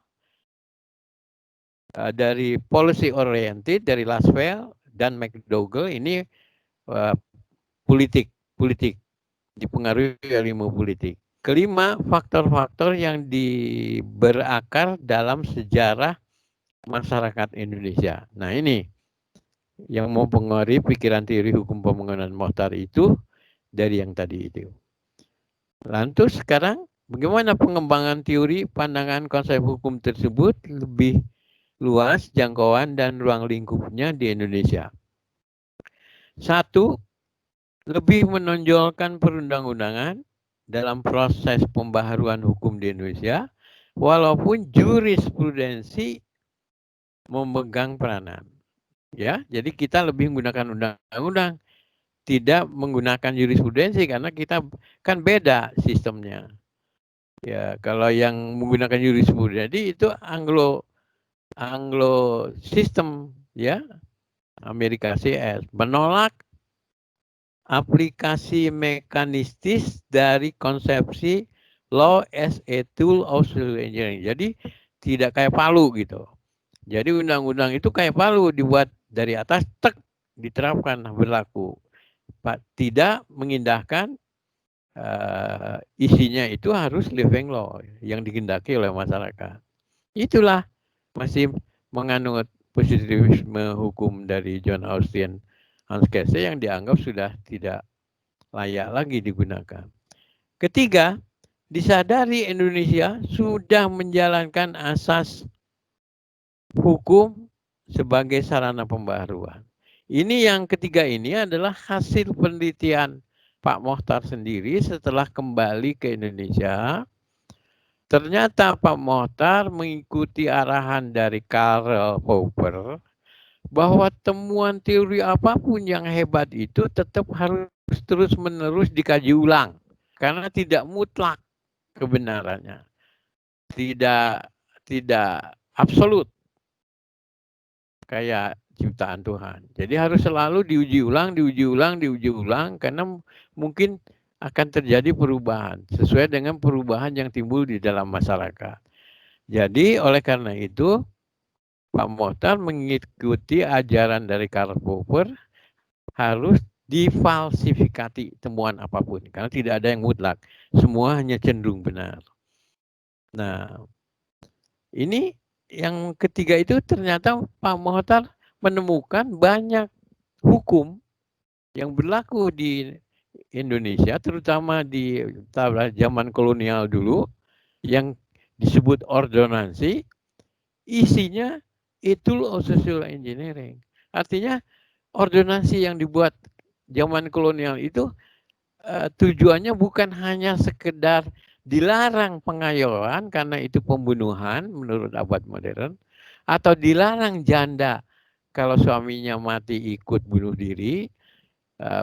dari policy oriented dari Laswell dan McDougall. Ini politik dipengaruhi oleh ilmu politik. Kelima, faktor-faktor yang berakar dalam sejarah masyarakat Indonesia. Nah ini yang mempengaruhi pikiran teori hukum pembangunan Mohtar itu dari yang tadi itu. Lantas sekarang Bagaimana pengembangan teori, pandangan konsep hukum tersebut lebih luas jangkauan dan ruang lingkupnya di Indonesia. Satu, lebih menonjolkan perundang-undangan dalam proses pembaharuan hukum di Indonesia, walaupun jurisprudensi memegang peranan. Ya, jadi kita lebih menggunakan undang-undang, tidak menggunakan jurisprudensi karena kita kan beda sistemnya. Ya, kalau yang menggunakan jurisprudensi itu Anglo sistem, ya, Amerika CS menolak aplikasi mekanistis dari konsepsi law as a tool of social engineering. Jadi tidak kayak palu gitu. Jadi undang-undang itu kayak palu, dibuat dari atas, tek, diterapkan berlaku. Tidak mengindahkan isinya itu harus living law yang dikehendaki oleh masyarakat. Itulah masih menganut positivisme hukum dari John Austin Hans Kelsen yang dianggap sudah tidak layak lagi digunakan. Ketiga, disadari Indonesia sudah menjalankan asas hukum sebagai sarana pembaharuan. Ini yang ketiga ini adalah hasil penelitian Pak Mokhtar sendiri setelah kembali ke Indonesia. Ternyata Pak Mokhtar mengikuti arahan dari Karl Popper bahwa temuan teori apapun yang hebat itu tetap harus terus-menerus dikaji ulang karena tidak mutlak kebenarannya. Tidak absolut kayak ciptaan Tuhan. Jadi harus selalu diuji ulang karena mungkin akan terjadi perubahan sesuai dengan perubahan yang timbul di dalam masyarakat. Jadi oleh karena itu Pak Mokhtar mengikuti ajaran dari Karl Popper harus difalsifikasi temuan apapun karena tidak ada yang mutlak, semua hanya cenderung benar. Nah, ini yang ketiga itu ternyata Pak Mokhtar menemukan banyak hukum yang berlaku di Indonesia, terutama di zaman kolonial dulu, yang disebut ordonansi, isinya itu social engineering. Artinya ordonansi yang dibuat zaman kolonial itu tujuannya bukan hanya sekedar dilarang pengayolan karena itu pembunuhan menurut abad modern, atau dilarang janda kalau suaminya mati ikut bunuh diri,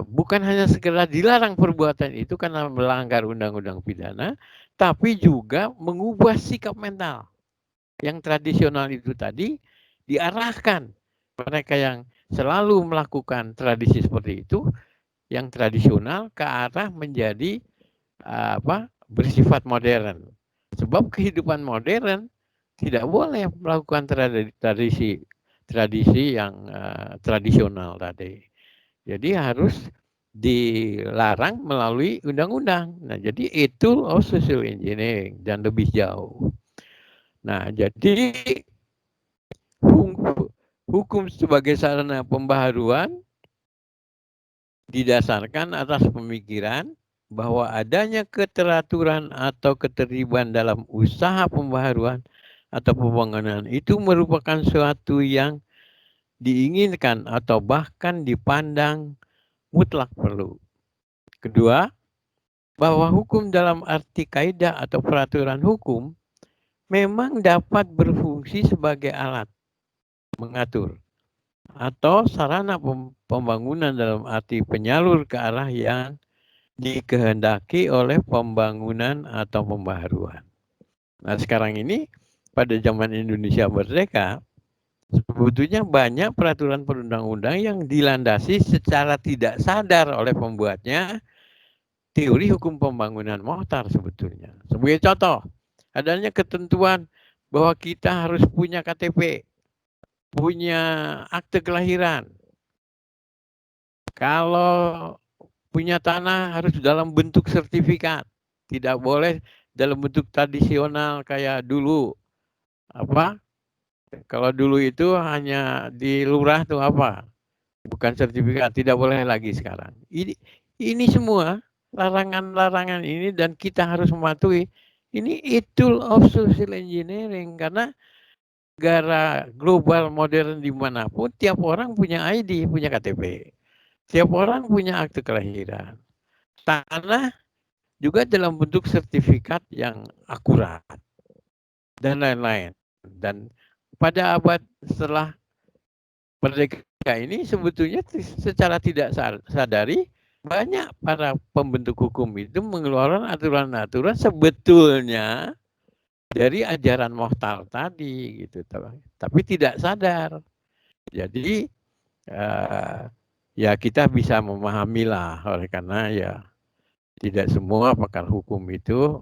bukan hanya sekedar dilarang perbuatan itu karena melanggar undang-undang pidana, tapi juga mengubah sikap mental yang tradisional itu tadi, diarahkan mereka yang selalu melakukan tradisi seperti itu, yang tradisional ke arah menjadi bersifat modern. Sebab kehidupan modern tidak boleh melakukan tradisi yang tradisional tadi. Jadi harus dilarang melalui undang-undang. Nah, jadi itu social engineering dan lebih jauh. Nah, jadi hukum sebagai sarana pembaharuan didasarkan atas pemikiran bahwa adanya keteraturan atau ketertiban dalam usaha pembaharuan atau pembangunan itu merupakan suatu yang diinginkan atau bahkan dipandang mutlak perlu. Kedua, bahwa hukum dalam arti kaidah atau peraturan hukum memang dapat berfungsi sebagai alat mengatur atau sarana pembangunan dalam arti penyalur ke arah yang dikehendaki oleh pembangunan atau pembaharuan. Nah, sekarang ini pada zaman Indonesia merdeka, sebetulnya banyak peraturan perundang-undang yang dilandasi secara tidak sadar oleh pembuatnya teori hukum pembangunan Mokhtar sebetulnya. Sebagai contoh, adanya ketentuan bahwa kita harus punya KTP, punya akte kelahiran. Kalau punya tanah harus dalam bentuk sertifikat, tidak boleh dalam bentuk tradisional kayak dulu. Kalau dulu itu hanya di lurah tuh bukan sertifikat, tidak boleh lagi sekarang. Ini semua larangan-larangan ini dan kita harus mematuhi Ini tool of social engineering karena negara global modern dimanapun tiap orang punya ID, punya KTP. Tiap orang punya akte kelahiran. Tanah juga dalam bentuk sertifikat yang akurat dan lain-lain. Dan pada abad setelah merdeka ini sebetulnya secara tidak sadari banyak para pembentuk hukum itu mengeluarkan aturan-aturan sebetulnya dari ajaran Mokhtar tadi gitu, tapi tidak sadar. Jadi ya kita bisa memahami lah, oleh karena ya tidak semua pakar hukum itu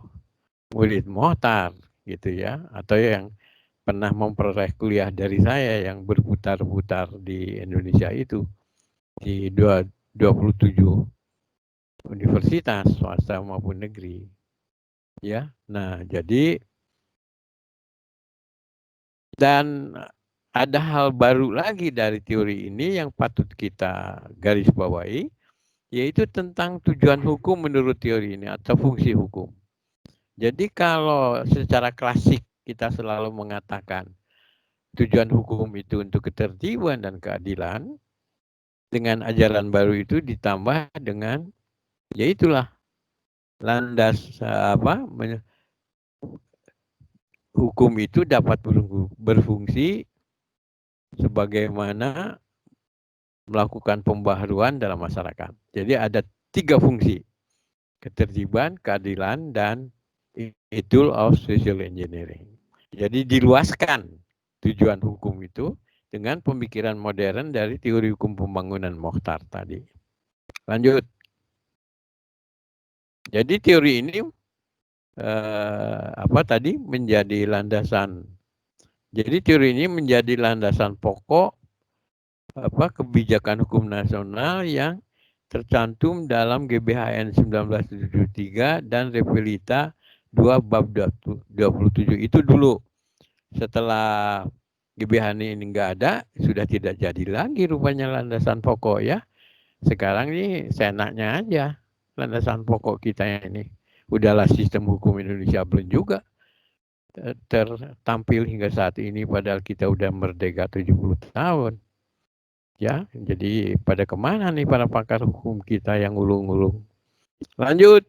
murid Mokhtar gitu ya, atau yang pernah memperoleh kuliah dari saya yang berputar-putar di Indonesia itu di 27 universitas swasta maupun negeri ya. Nah, jadi dan ada hal baru lagi dari teori ini yang patut kita garis bawahi, yaitu tentang tujuan hukum menurut teori ini atau fungsi hukum. Jadi kalau secara klasik kita selalu mengatakan tujuan hukum itu untuk ketertiban dan keadilan, dengan ajaran baru itu ditambah dengan yaitulah landas hukum itu dapat berfungsi sebagaimana melakukan pembaharuan dalam masyarakat. Jadi ada 3 fungsi: ketertiban, keadilan, dan tool of social engineering. Jadi diluaskan tujuan hukum itu dengan pemikiran modern dari teori hukum pembangunan Mokhtar tadi. Lanjut. Jadi teori ini menjadi landasan. Jadi teori ini menjadi landasan pokok kebijakan hukum nasional yang tercantum dalam GBHN 1973 dan Repelita 2 bab 27 itu dulu. Setelah GBHN ini enggak ada, sudah tidak jadi lagi rupanya landasan pokok ya. Sekarang ini seenaknya aja landasan pokok kita ini. Udahlah sistem hukum Indonesia belum juga tertampil hingga saat ini padahal kita udah merdeka 70 tahun. Ya, jadi pada kemana nih para pakar hukum kita yang ulung-ulung? Lanjut.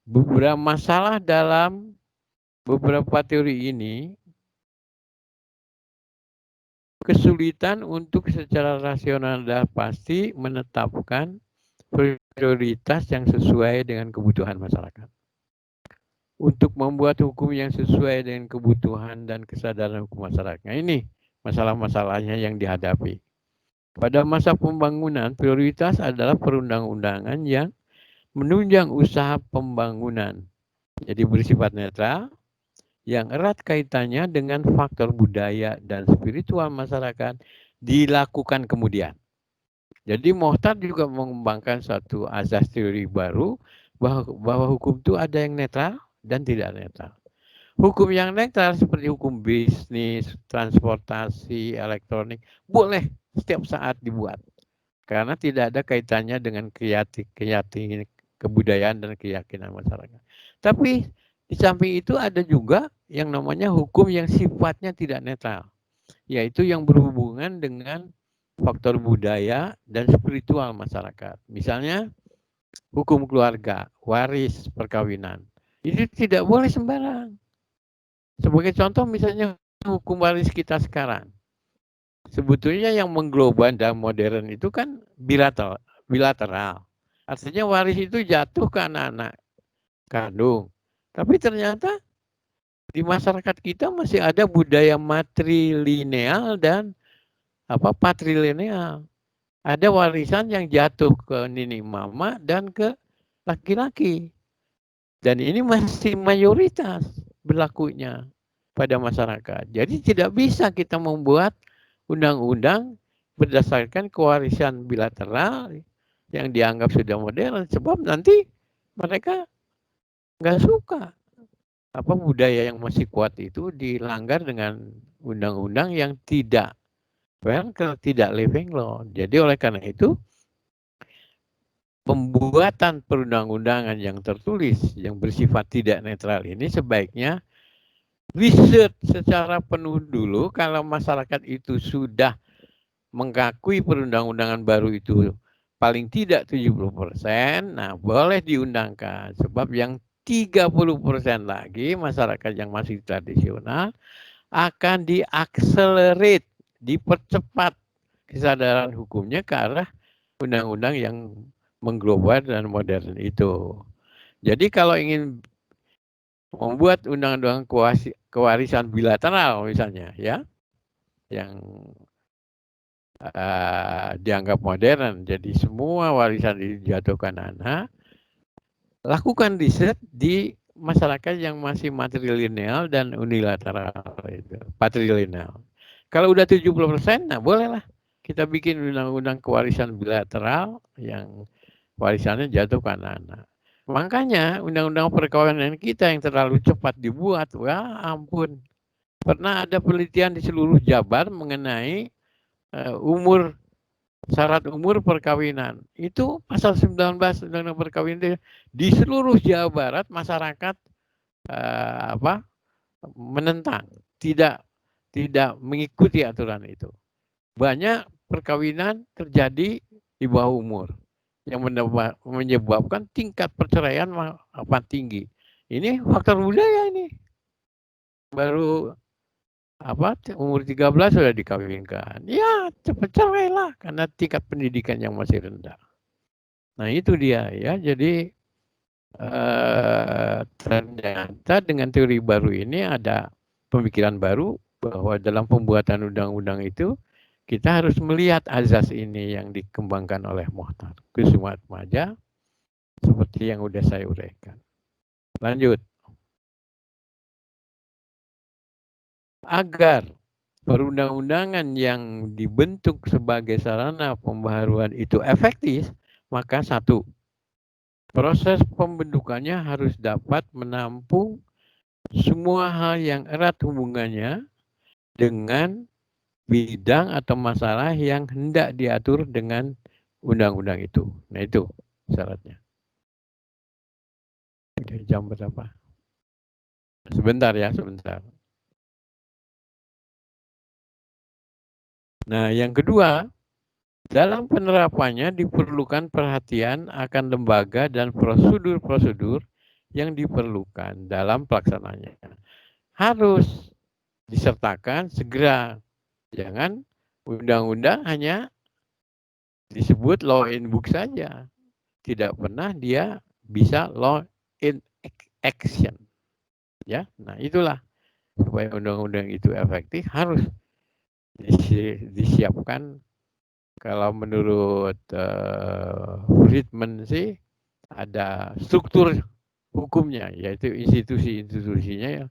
Beberapa masalah dalam beberapa teori ini, kesulitan untuk secara rasional dan pasti menetapkan prioritas yang sesuai dengan kebutuhan masyarakat. Untuk membuat hukum yang sesuai dengan kebutuhan dan kesadaran hukum masyarakat. Nah, ini masalah-masalahnya yang dihadapi. Pada masa pembangunan, prioritas adalah perundang-undangan yang menunjang usaha pembangunan. Jadi bersifat netral, yang erat kaitannya dengan faktor budaya dan spiritual masyarakat dilakukan kemudian. Jadi Mokhtar juga mengembangkan satu asas teori baru bahwa hukum itu ada yang netral dan tidak netral. Hukum yang netral seperti hukum bisnis, transportasi, elektronik boleh setiap saat dibuat karena tidak ada kaitannya dengan keyakinan kebudayaan dan keyakinan masyarakat. Tapi di samping itu ada juga yang namanya hukum yang sifatnya tidak netral, yaitu yang berhubungan dengan faktor budaya dan spiritual masyarakat. Misalnya hukum keluarga, waris, perkawinan. Itu tidak boleh sembarang. Sebagai contoh misalnya hukum waris kita sekarang. Sebetulnya yang mengglobal dan modern itu kan bilateral. Artinya waris itu jatuh ke anak-anak kandung. Tapi ternyata di masyarakat kita masih ada budaya matrilineal dan patrilineal. Ada warisan yang jatuh ke nini mama dan ke laki-laki. Dan ini masih mayoritas berlakunya pada masyarakat. Jadi tidak bisa kita membuat undang-undang berdasarkan kewarisan bilateral yang dianggap sudah modern. Sebab nanti mereka nggak suka budaya yang masih kuat itu dilanggar dengan undang-undang yang tidak living law. Jadi oleh karena itu pembuatan perundang-undangan yang tertulis yang bersifat tidak netral ini sebaiknya riset secara penuh dulu. Kalau masyarakat itu sudah mengakui perundang-undangan baru itu paling tidak 70%, nah boleh diundangkan. Sebab yang 30% lagi masyarakat yang masih tradisional akan diakselerate, dipercepat kesadaran hukumnya ke arah undang-undang yang mengglobal dan modern itu. Jadi kalau ingin membuat undang-undang kewarisan bilateral misalnya ya, yang dianggap modern, jadi semua warisan dijatuhkan anak, lakukan riset di masyarakat yang masih matrilineal dan unilateral itu, patrilineal. Kalau udah 70%, nah bolehlah kita bikin undang-undang kewarisan bilateral yang warisannya jatuh ke anak-anak. Makanya undang-undang perkawinan kita yang terlalu cepat dibuat, wah ampun. Pernah ada penelitian di seluruh Jabar mengenai syarat umur perkawinan. Itu pasal 19 undang-undang perkawinan di seluruh Jawa Barat masyarakat menentang, tidak mengikuti aturan itu. Banyak perkawinan terjadi di bawah umur yang menyebabkan tingkat perceraian tinggi. Ini faktor budaya ini. Baru umur 13 sudah dikawinkan. Ya, cepat cerai lah karena tingkat pendidikan yang masih rendah. Nah, itu dia ya. Jadi ternyata dengan teori baru ini ada pemikiran baru bahwa dalam pembuatan undang-undang itu kita harus melihat azas ini yang dikembangkan oleh Mohtar Kusumaatmadja seperti yang sudah saya uraikan. Lanjut. Agar perundang-undangan yang dibentuk sebagai sarana pembaharuan itu efektif, maka satu, proses pembentukannya harus dapat menampung semua hal yang erat hubungannya dengan bidang atau masalah yang hendak diatur dengan undang-undang itu. Nah itu syaratnya. Oke, jam berapa? Sebentar ya, sebentar. Nah, yang kedua, dalam penerapannya diperlukan perhatian akan lembaga dan prosedur-prosedur yang diperlukan dalam pelaksanaannya. Harus disertakan segera. Jangan undang-undang hanya disebut law in book saja. Tidak pernah dia bisa law in action. Ya, nah itulah supaya undang-undang itu efektif harus disiapkan. Kalau menurut Friedman sih ada struktur hukumnya, yaitu institusi-institusinya yang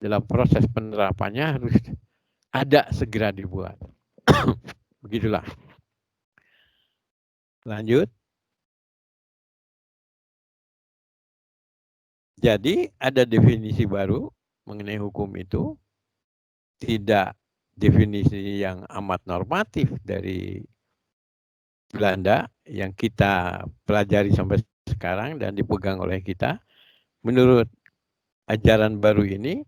dalam proses penerapannya harus ada segera dibuat. Begitulah. Lanjut. Jadi ada definisi baru mengenai hukum itu, tidak definisi yang amat normatif dari Belanda yang kita pelajari sampai sekarang dan dipegang oleh kita. Menurut ajaran baru ini,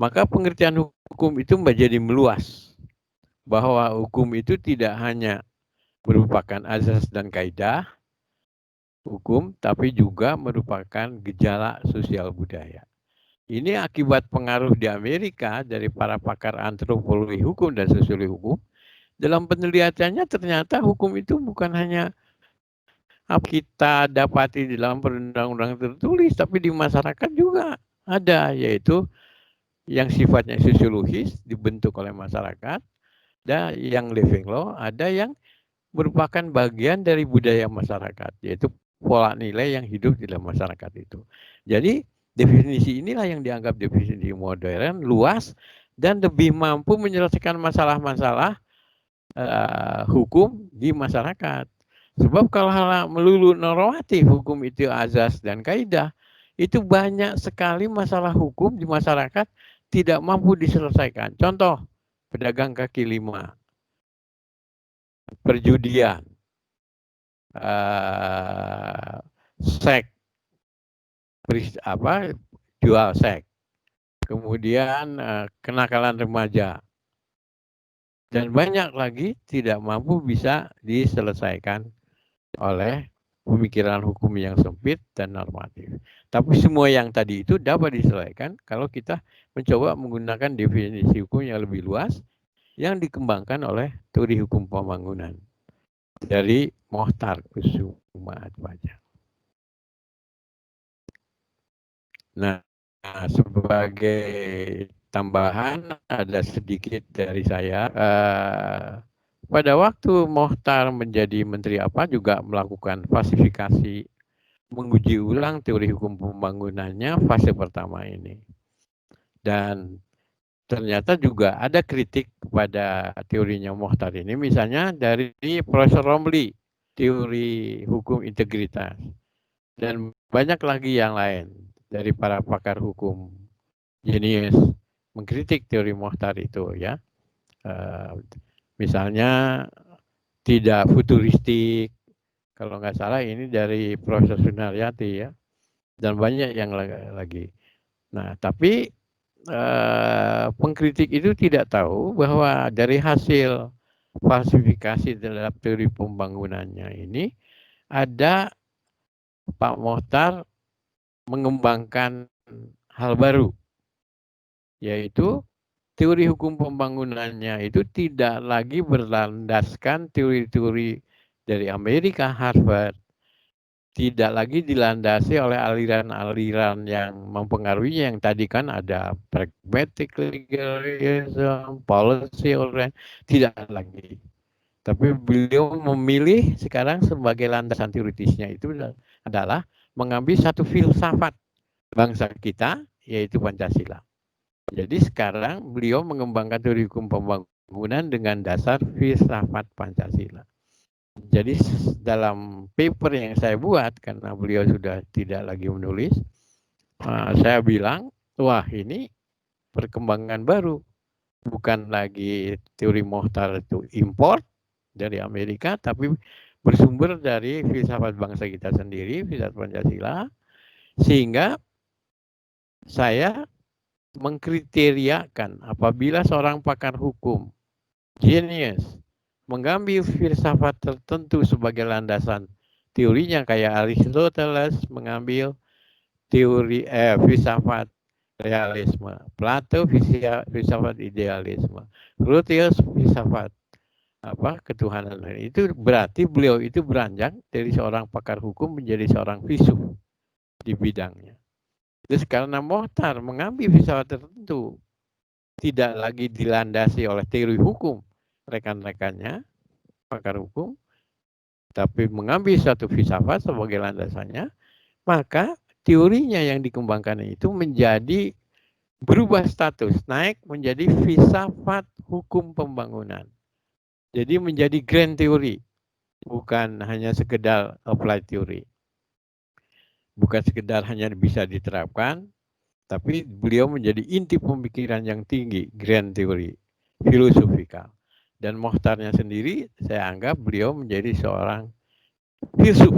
maka pengertian hukum itu menjadi meluas. Bahwa hukum itu tidak hanya merupakan azas dan kaidah hukum, tapi juga merupakan gejala sosial budaya. Ini akibat pengaruh di Amerika dari para pakar antropologi hukum dan sosiologi hukum. Dalam penelitiannya ternyata hukum itu bukan hanya apa kita dapati di dalam perundang-undangan tertulis, tapi di masyarakat juga ada, yaitu yang sifatnya sosiologis dibentuk oleh masyarakat, dan yang living law, ada yang merupakan bagian dari budaya masyarakat, yaitu pola nilai yang hidup di dalam masyarakat itu. Jadi definisi inilah yang dianggap definisi modern, luas, dan lebih mampu menyelesaikan masalah-masalah hukum di masyarakat. Sebab kalau hal melulu normatif hukum itu azas dan kaidah, itu banyak sekali masalah hukum di masyarakat tidak mampu diselesaikan. Contoh, pedagang kaki lima, perjudian, seks, dual seks, kemudian kenakalan remaja, dan banyak lagi tidak mampu bisa diselesaikan oleh pemikiran hukum yang sempit dan normatif. Tapi semua yang tadi itu dapat diselesaikan kalau kita mencoba menggunakan definisi hukum yang lebih luas yang dikembangkan oleh teori hukum pembangunan dari Mohtar Kusuma Atmaja. Nah, sebagai tambahan ada sedikit dari saya. Pada waktu Mohtar menjadi menteri apa juga melakukan falsifikasi, menguji ulang teori hukum pembangunannya fase pertama ini. Dan ternyata juga ada kritik kepada teorinya Mohtar ini, misalnya dari Profesor Romli, teori hukum integritas, dan banyak lagi yang lain dari para pakar hukum jenius mengkritik teori Mohtar itu ya. Misalnya tidak futuristik, kalau nggak salah ini dari Profesor Sunaryati ya, dan banyak yang lagi. Nah, tapi pengkritik itu tidak tahu bahwa dari hasil falsifikasi terhadap teori pembangunannya ini ada Pak Mohtar mengembangkan hal baru, yaitu teori hukum pembangunannya itu tidak lagi berlandaskan teori-teori dari Amerika, Harvard, tidak lagi dilandasi oleh aliran-aliran yang mempengaruhinya, yang tadi kan ada pragmatic legalism, policy oriented, tidak lagi. Tapi beliau memilih sekarang sebagai landasan teoritisnya itu adalah mengambil satu filsafat bangsa kita, yaitu Pancasila. Jadi sekarang beliau mengembangkan teori hukum pembangunan dengan dasar filsafat Pancasila. Jadi dalam paper yang saya buat, karena beliau sudah tidak lagi menulis, saya bilang, wah ini perkembangan baru. Bukan lagi teori Mohtar itu import dari Amerika, tapi bersumber dari filsafat bangsa kita sendiri, filsafat Pancasila, sehingga saya mengkriteriakan apabila seorang pakar hukum, genius, mengambil filsafat tertentu sebagai landasan teorinya, kayak Aristoteles mengambil teori filsafat realisme, Plato filsafat idealisme, Grotius filsafat ketuhanan. Itu berarti beliau itu beranjak dari seorang pakar hukum menjadi seorang filsuf di bidangnya. Terus karena Mohtar mengambil filsafat tertentu, tidak lagi dilandasi oleh teori hukum rekan-rekannya, pakar hukum, tapi mengambil satu filsafat sebagai landasannya, maka teorinya yang dikembangkan itu menjadi berubah status, naik menjadi filsafat hukum pembangunan. Jadi menjadi grand theory, bukan hanya sekedar applied theory. Bukan sekedar hanya bisa diterapkan, tapi beliau menjadi inti pemikiran yang tinggi, grand theory, filosofikal. Dan Mohtarnya sendiri, saya anggap beliau menjadi seorang filsuf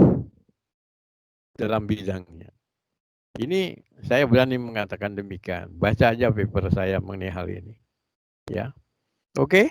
dalam bidangnya. Ini saya berani mengatakan demikian. Baca aja paper saya mengenai hal ini. Ya, oke.